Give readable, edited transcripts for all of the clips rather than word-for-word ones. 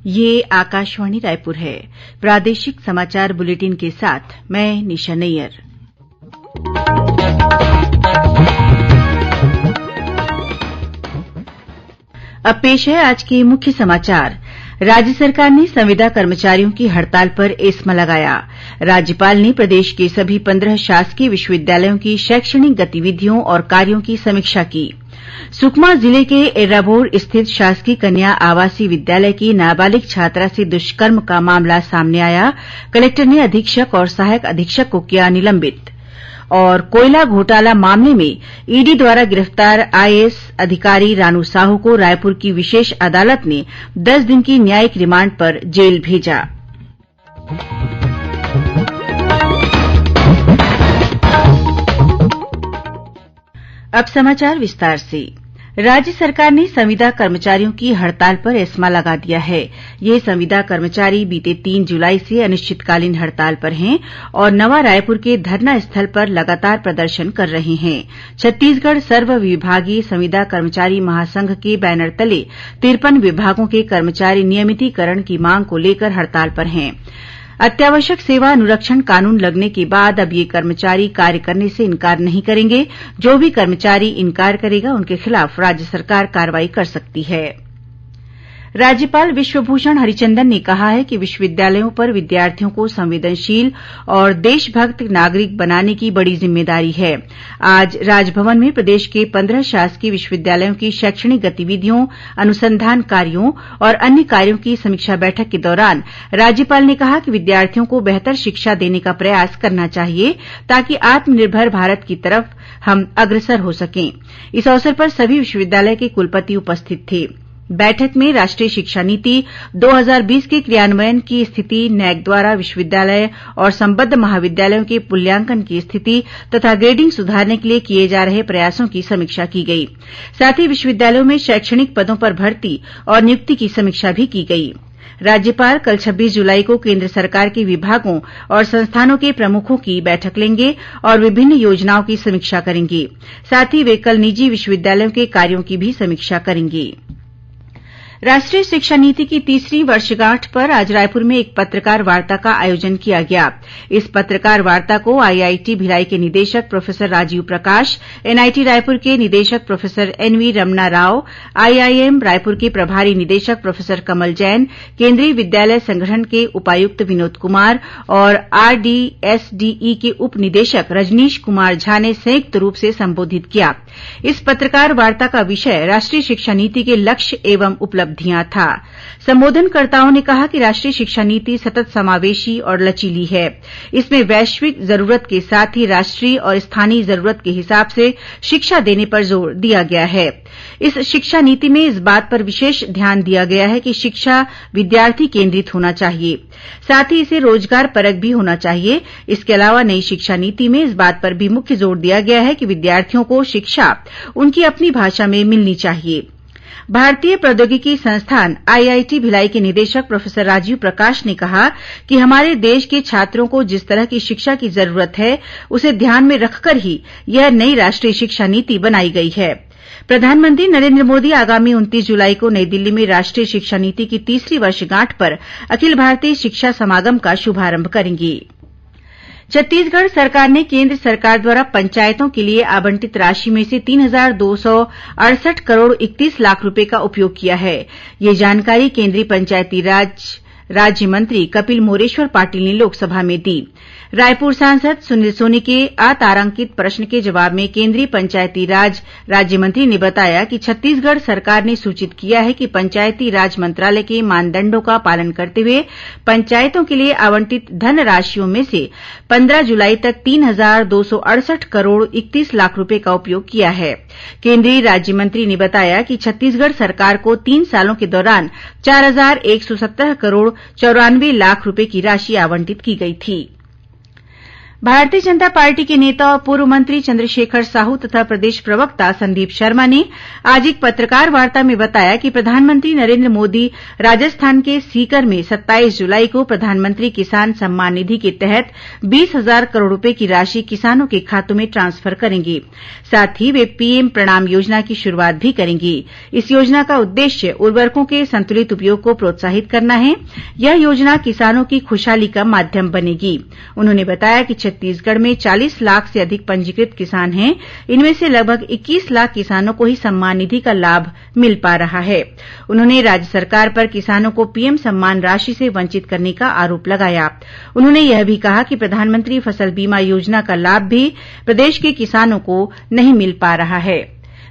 ये आकाशवाणी रायपुर है। प्रादेशिक समाचार बुलेटिन के साथ मैं निशा नैयर। अब पेश है आज के मुख्य समाचार। राज्य सरकार ने संविदा कर्मचारियों की हड़ताल पर एस्मा लगाया। राज्यपाल ने प्रदेश के सभी 15 शासकीय विश्वविद्यालयों की शैक्षणिक गतिविधियों और कार्यों की समीक्षा की। सुकमा जिले के एर्राबोर स्थित शासकीय कन्या आवासीय विद्यालय की नाबालिग छात्रा से दुष्कर्म का मामला सामने आया। कलेक्टर ने अधीक्षक और सहायक अधीक्षक को किया निलंबित। और कोयला घोटाला मामले में ईडी द्वारा गिरफ्तार आईएएस अधिकारी रानू साहू को रायपुर की विशेष अदालत ने 10 दिन की न्यायिक रिमांड पर जेल भेजा। अब समाचार विस्तार से। राज्य सरकार ने संविदा कर्मचारियों की हड़ताल पर एस्मा लगा दिया है। ये संविदा कर्मचारी बीते 3 जुलाई से अनिश्चितकालीन हड़ताल पर हैं और नवा रायपुर के धरना स्थल पर लगातार प्रदर्शन कर रहे हैं। छत्तीसगढ़ सर्व विभागीय संविदा कर्मचारी महासंघ के बैनर तले 53 विभागों के कर्मचारी नियमितीकरण की मांग को लेकर हड़ताल पर हैं। अत्यावश्यक सेवा अनुरक्षण कानून लगने के बाद अब ये कर्मचारी कार्य करने से इनकार नहीं करेंगे। जो भी कर्मचारी इनकार करेगा उनके खिलाफ राज्य सरकार कार्रवाई कर सकती है। राज्यपाल विश्वभूषण हरिचंदन ने कहा है कि विश्वविद्यालयों पर विद्यार्थियों को संवेदनशील और देशभक्त नागरिक बनाने की बड़ी जिम्मेदारी है। आज राजभवन में प्रदेश के 15 शासकीय विश्वविद्यालयों की शैक्षणिक गतिविधियों, अनुसंधान कार्यों और अन्य कार्यों की समीक्षा बैठक के दौरान राज्यपाल ने कहा कि विद्यार्थियों को बेहतर शिक्षा देने का प्रयास करना चाहिए ताकि आत्मनिर्भर भारत की तरफ हम अग्रसर हो सकें। इस अवसर पर सभी विश्वविद्यालय के कुलपति उपस्थित थे। बैठक में राष्ट्रीय शिक्षा नीति 2020 के क्रियान्वयन की स्थिति, नैक द्वारा विश्वविद्यालय और संबद्ध महाविद्यालयों के मूल्यांकन की स्थिति तथा ग्रेडिंग सुधारने के लिए किए जा रहे प्रयासों की समीक्षा की गई। साथ ही विश्वविद्यालयों में शैक्षणिक पदों पर भर्ती और नियुक्ति की समीक्षा भी की गई। राज्यपाल कल 26 जुलाई को केंद्र सरकार के विभागों और संस्थानों के प्रमुखों की बैठक लेंगे और विभिन्न योजनाओं की समीक्षा करेंगे। साथ ही वे कल निजी विश्वविद्यालयों के कार्यों की भी समीक्षा करेंगे। राष्ट्रीय शिक्षा नीति की 3री वर्षगांठ पर आज रायपुर में एक पत्रकार वार्ता का आयोजन किया गया। इस पत्रकार वार्ता को आईआईटी भिलाई के निदेशक प्रोफेसर राजीव प्रकाश, एनआईटी रायपुर के निदेशक professor N V Ramana Rao, IIM Raipur के प्रभारी निदेशक प्रोफेसर कमल जैन, केंद्रीय विद्यालय संगठन के उपायुक्त विनोद कुमार और आरडीएसडीई के उप निदेशक रजनीश कुमार झा ने संयुक्त रूप से संबोधित किया। इस पत्रकार वार्ता का विषय राष्ट्रीय शिक्षा नीति के लक्ष्य एवं उपलब्धियां था। संबोधनकर्ताओं ने कहा कि राष्ट्रीय शिक्षा नीति सतत समावेशी और लचीली है। इसमें वैश्विक जरूरत के साथ ही राष्ट्रीय और स्थानीय जरूरत के हिसाब से शिक्षा देने पर जोर दिया गया है। इस शिक्षा नीति में इस बात पर विशेष ध्यान दिया गया है कि शिक्षा विद्यार्थी केंद्रित होना चाहिए, साथ ही इसे रोजगार परक भी होना चाहिए। इसके अलावा नई शिक्षा नीति में इस बात पर भी मुख्य जोर दिया गया है कि विद्यार्थियों को शिक्षा उनकी अपनी भाषा में मिलनी चाहिए। भारतीय प्रौद्योगिकी संस्थान आईआईटी भिलाई के निदेशक प्रोफेसर राजीव प्रकाश ने कहा कि हमारे देश के छात्रों को जिस तरह की शिक्षा की जरूरत है उसे ध्यान में रखकर ही यह नई राष्ट्रीय शिक्षा नीति बनाई गई है। प्रधानमंत्री नरेंद्र मोदी आगामी 29 जुलाई को नई दिल्ली में राष्ट्रीय शिक्षा नीति की 3री वर्षगांठ पर अखिल भारतीय शिक्षा समागम का शुभारंभ करेंगे। छत्तीसगढ़ सरकार ने केंद्र सरकार द्वारा पंचायतों के लिए आवंटित राशि में से 3,268 करोड़ 31 लाख रुपए का उपयोग किया है। ये जानकारी केंद्रीय पंचायती राज राज्य मंत्री कपिल मोरेश्वर पाटिल ने लोकसभा में दी। रायपुर सांसद सुनील सोनी के अतारांकित प्रश्न के जवाब में केंद्रीय पंचायती राज राज्य मंत्री ने बताया कि छत्तीसगढ़ सरकार ने सूचित किया है कि पंचायती राज मंत्रालय के मानदंडों का पालन करते हुए पंचायतों के लिए आवंटित धनराशियों में से 15 जुलाई तक 3,268 करोड़ 31 लाख रुपए का उपयोग किया है। केंद्रीय राज्य मंत्री ने बताया कि छत्तीसगढ़ सरकार को 3 सालों के दौरान 4,117 करोड़ 94 लाख रुपए की राशि आवंटित की गई थी। भारतीय जनता पार्टी के नेता और पूर्व मंत्री चंद्रशेखर साहू तथा प्रदेश प्रवक्ता संदीप शर्मा ने आज एक पत्रकार वार्ता में बताया कि प्रधानमंत्री नरेन्द्र मोदी राजस्थान के सीकर में 27 जुलाई को प्रधानमंत्री किसान सम्मान निधि के तहत 20,000 करोड़ रूपये की राशि किसानों के खातों में ट्रांसफर करेंगे। साथ ही वे पीएम प्रणाम योजना की शुरूआत भी करेंगे। इस योजना का उद्देश्य उर्वरकों के संतुलित उपयोग को प्रोत्साहित करना है। यह योजना किसानों की खुशहाली का माध्यम बनेगी। उन्होंने बताया कि छत्तीसगढ़ में 40 लाख से अधिक पंजीकृत किसान हैं। इनमें से लगभग 21 लाख किसानों को ही सम्मान निधि का लाभ मिल पा रहा है। उन्होंने राज्य सरकार पर किसानों को पीएम सम्मान राशि से वंचित करने का आरोप लगाया। उन्होंने यह भी कहा कि प्रधानमंत्री फसल बीमा योजना का लाभ भी प्रदेश के किसानों को नहीं मिल पा रहा है।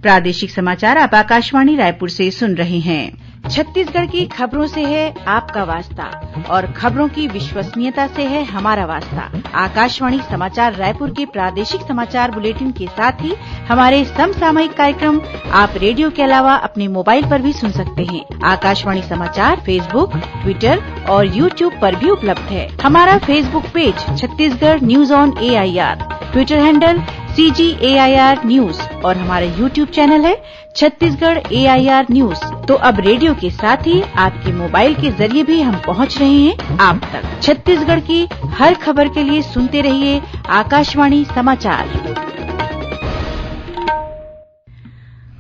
प्रादेशिक समाचार आप आकाशवाणी रायपुर से सुन रहे हैं। छत्तीसगढ़ की खबरों से है आपका वास्ता और खबरों की विश्वसनीयता से है हमारा वास्ता। आकाशवाणी समाचार रायपुर के प्रादेशिक समाचार बुलेटिन के साथ ही हमारे समसामयिक कार्यक्रम आप रेडियो के अलावा अपने मोबाइल पर भी सुन सकते हैं। आकाशवाणी समाचार फेसबुक, ट्विटर और यूट्यूब पर भी उपलब्ध है। हमारा Facebook page Chhattisgarh news on AIR, Twitter handle CGAIR news और हमारा यूट्यूब चैनल है छत्तीसगढ़ AIR न्यूज। तो अब रेडियो के साथ ही आपके मोबाइल के जरिए भी हम पहुंच रहे हैं आप तक। छत्तीसगढ़ की हर खबर के लिए सुनते रहिए आकाशवाणी समाचार।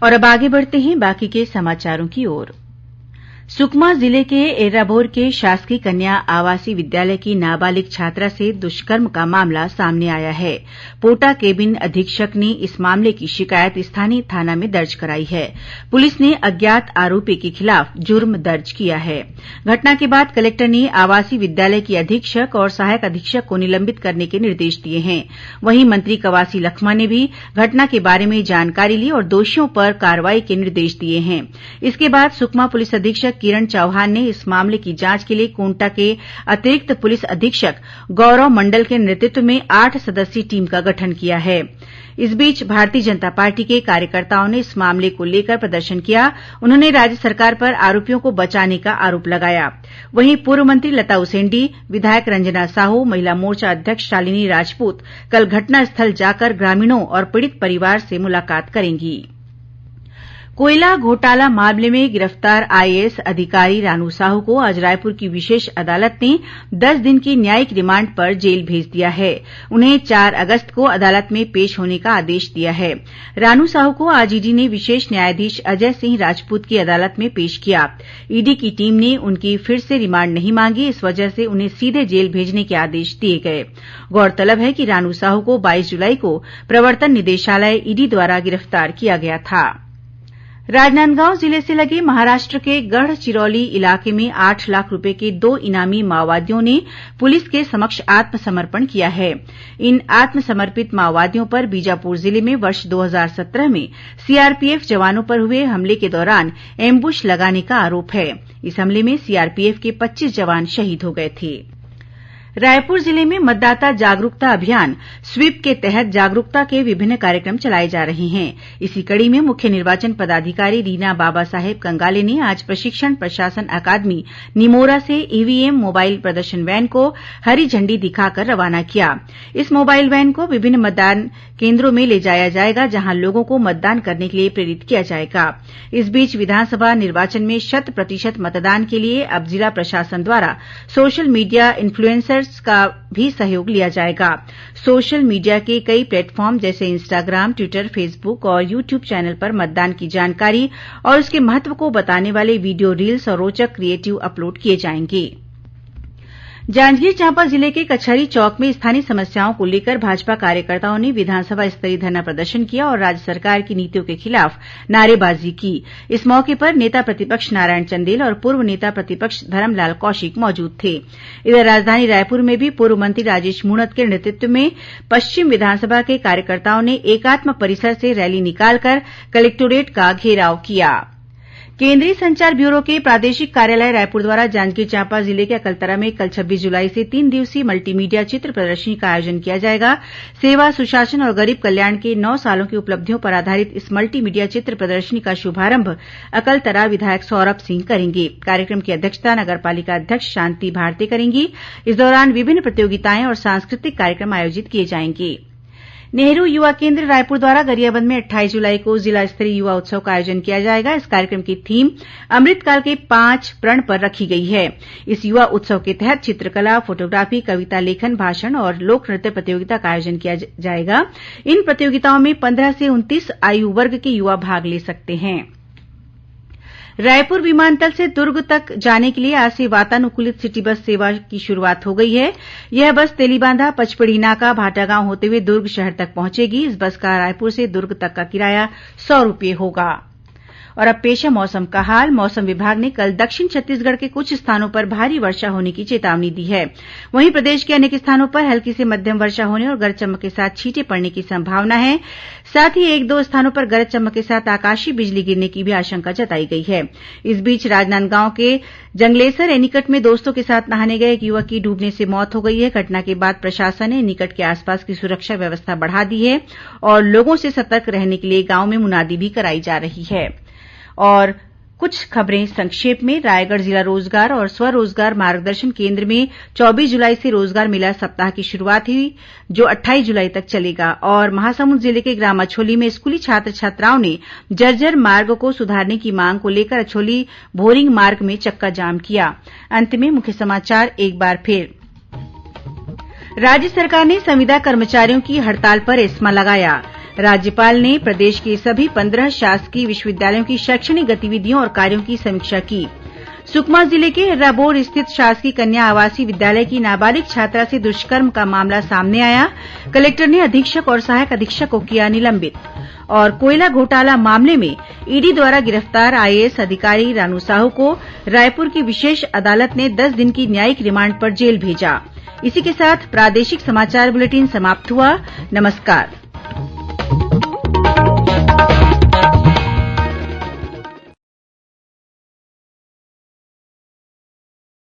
और अब आगे बढ़ते हैं बाकी के समाचारों की ओर। सुकमा जिले के एर्राबोर के शासकीय कन्या आवासीय विद्यालय की नाबालिग छात्रा से दुष्कर्म का मामला सामने आया है। पोटा केबिन अधीक्षक ने इस मामले की शिकायत स्थानीय थाना में दर्ज कराई है। पुलिस ने अज्ञात आरोपी के खिलाफ जुर्म दर्ज किया है। घटना के बाद कलेक्टर ने आवासीय विद्यालय की अधीक्षक और सहायक अधीक्षक को निलंबित करने के निर्देश दिए हैं। वहीं मंत्री कवासी लखमा ने भी घटना के बारे में जानकारी ली और दोषियों पर कार्रवाई के निर्देश दिए हैं। इसके बाद सुकमा पुलिस अधीक्षक किरण चौहान ने इस मामले की जांच के लिए कोंटा के अतिरिक्त पुलिस अधीक्षक गौरव मंडल के नेतृत्व में 8 सदस्यीय टीम का गठन किया है। इस बीच भारतीय जनता पार्टी के कार्यकर्ताओं ने इस मामले को लेकर प्रदर्शन किया। उन्होंने राज्य सरकार पर आरोपियों को बचाने का आरोप लगाया। वहीं पूर्व मंत्री लता उसेंडी, विधायक रंजना साहू, महिला मोर्चा अध्यक्ष शालिनी राजपूत कल घटनास्थल जाकर ग्रामीणों और पीड़ित परिवार से मुलाकात करेंगी। कोयला घोटाला मामले में गिरफ्तार IAS अधिकारी रानू साहू को आज रायपुर की विशेष अदालत ने 10 दिन की न्यायिक रिमांड पर जेल भेज दिया है। उन्हें 4 अगस्त को अदालत में पेश होने का आदेश दिया है। रानू साहू को आज ईडी ने विशेष न्यायाधीश अजय सिंह राजपूत की अदालत में पेश किया। ईडी की टीम ने उनकी फिर से रिमांड नहीं मांगी, इस वजह से उन्हें सीधे जेल भेजने के आदेश दिए गए। गौरतलब है कि रानू साहू को 22 जुलाई को प्रवर्तन निदेशालय ईडी द्वारा गिरफ्तार किया गया था। राजनांदगांव जिले से लगे महाराष्ट्र के गढ़चिरौली इलाके में 8 लाख रुपए के 2 इनामी माओवादियों ने पुलिस के समक्ष आत्मसमर्पण किया है। इन आत्मसमर्पित माओवादियों पर बीजापुर जिले में वर्ष 2017 में सीआरपीएफ जवानों पर हुए हमले के दौरान एम्बुश लगाने का आरोप है। इस हमले में सीआरपीएफ के 25 जवान शहीद हो गए थे। रायपुर जिले में मतदाता जागरूकता अभियान स्वीप के तहत जागरूकता के विभिन्न कार्यक्रम चलाए जा रहे हैं। इसी कड़ी में मुख्य निर्वाचन पदाधिकारी रीना बाबा साहेब कंगाले ने आज प्रशिक्षण प्रशासन अकादमी निमोरा से ईवीएम मोबाइल प्रदर्शन वैन को हरी झंडी दिखाकर रवाना किया। इस मोबाइल वैन को विभिन्न मतदान केन्द्रों में ले जाया जाएगा, जहां लोगों को मतदान करने के लिए प्रेरित किया जाएगा। इस बीच विधानसभा निर्वाचन में 100% मतदान के लिए अब जिला प्रशासन द्वारा सोशल मीडिया इन्फ्लुएंसर्स का भी सहयोग लिया जाएगा। सोशल मीडिया के कई प्लेटफॉर्म जैसे इंस्टाग्राम, ट्विटर, फेसबुक और यूट्यूब चैनल पर मतदान की जानकारी और उसके महत्व को बताने वाले वीडियो रील्स और रोचक क्रिएटिव अपलोड किए जाएंगे। जांजगीर चांपा जिले के कचहरी चौक में स्थानीय समस्याओं को लेकर भाजपा कार्यकर्ताओं ने विधानसभा स्तरीय धरना प्रदर्शन किया और राज्य सरकार की नीतियों के खिलाफ नारेबाजी की। इस मौके पर नेता प्रतिपक्ष नारायण चंदेल और पूर्व नेता प्रतिपक्ष धरमलाल कौशिक मौजूद थे। इधर राजधानी रायपुर में भी पूर्व मंत्री राजेश मूणत के नेतृत्व में पश्चिम विधानसभा के कार्यकर्ताओं ने एकात्म परिसर से रैली निकालकर कलेक्टोरेट का घेराव किया। केंद्रीय संचार ब्यूरो के प्रादेशिक कार्यालय रायपुर द्वारा जांजगीर चांपा जिले के अकलतरा में कल 26 जुलाई से 3 दिवसीय मल्टीमीडिया चित्र प्रदर्शनी का आयोजन किया जाएगा। सेवा, सुशासन और गरीब कल्याण के 9 सालों की उपलब्धियों पर आधारित इस मल्टीमीडिया चित्र प्रदर्शनी का शुभारंभ अकलतरा विधायक सौरभ सिंह करेंगे। कार्यक्रम की अध्यक्षता नगर पालिका अध्यक्ष शांति भारती करेंगी। इस दौरान विभिन्न प्रतियोगिताएं और सांस्कृतिक कार्यक्रम आयोजित किए जाएंगे। नेहरू युवा केंद्र रायपुर द्वारा गरियाबंद में 28 जुलाई को जिला स्तरीय युवा उत्सव का आयोजन किया जाएगा। इस कार्यक्रम की थीम अमृतकाल के 5 प्रण पर रखी गई है। इस युवा उत्सव के तहत चित्रकला, फोटोग्राफी, कविता लेखन, भाषण और लोक नृत्य प्रतियोगिता का आयोजन किया जाएगा। इन प्रतियोगिताओं में 15 से 29 आयु वर्ग के युवा भाग ले सकते हैं। रायपुर विमानतल से दुर्ग तक जाने के लिए आज से वातानुकूलित सिटी बस सेवा की शुरूआत हो गई है। यह बस तेलीबांधा, पचपेड़ी नाका, भाटागांव होते हुए दुर्ग शहर तक पहुंचेगी। इस बस का रायपुर से दुर्ग तक का किराया 100 रूपये होगा। और अब पेश है मौसम का हाल। मौसम विभाग ने कल दक्षिण छत्तीसगढ़ के कुछ स्थानों पर भारी वर्षा होने की चेतावनी दी है। वहीं प्रदेश के अनेक स्थानों पर हल्की से मध्यम वर्षा होने और गरज चमक के साथ छींटे पड़ने की संभावना है। साथ ही 1-2 स्थानों पर गरज चमक के साथ आकाशीय बिजली गिरने की भी आशंका जताई गई है। इस बीच राजनांदगांव के जंगलेसर एनीकट में दोस्तों के साथ नहाने गए एक युवक की डूबने से मौत हो गई है। घटना के बाद प्रशासन ने एनीकट के आसपास की सुरक्षा व्यवस्था बढ़ा दी है और लोगों से सतर्क रहने के लिए गांव में मुनादी भी कराई जा रही है। और कुछ खबरें संक्षेप में। रायगढ़ जिला रोजगार और स्वरोजगार मार्गदर्शन केंद्र में 24 जुलाई से रोजगार मेला सप्ताह की शुरुआत हुई, जो 28 जुलाई तक चलेगा। और महासमुंद जिले के ग्राम अछोली में स्कूली छात्र छात्राओं ने जर्जर मार्ग को सुधारने की मांग को लेकर अछोली भोरिंग मार्ग में चक्का जाम किया। अंत में मुख्य समाचार एक बार फिर। राज्य सरकार ने संविदा कर्मचारियों की हड़ताल पर एस्मा लगाया। राज्यपाल ने प्रदेश के सभी 15 शासकीय विश्वविद्यालयों की शैक्षणिक गतिविधियों और कार्यों की समीक्षा की। सुकमा जिले के हिर्राबोर स्थित शासकीय कन्या आवासीय विद्यालय की नाबालिग छात्रा से दुष्कर्म का मामला सामने आया। कलेक्टर ने अधीक्षक और सहायक अधीक्षक को किया निलंबित। और कोयला घोटाला मामले में ईडी द्वारा गिरफ्तार आईएएस अधिकारी रानू साहू को रायपुर की विशेष अदालत ने 10 दिन की न्यायिक रिमांड पर जेल भेजा। इसी के साथ प्रादेशिक समाचार बुलेटिन समाप्त हुआ। नमस्कार।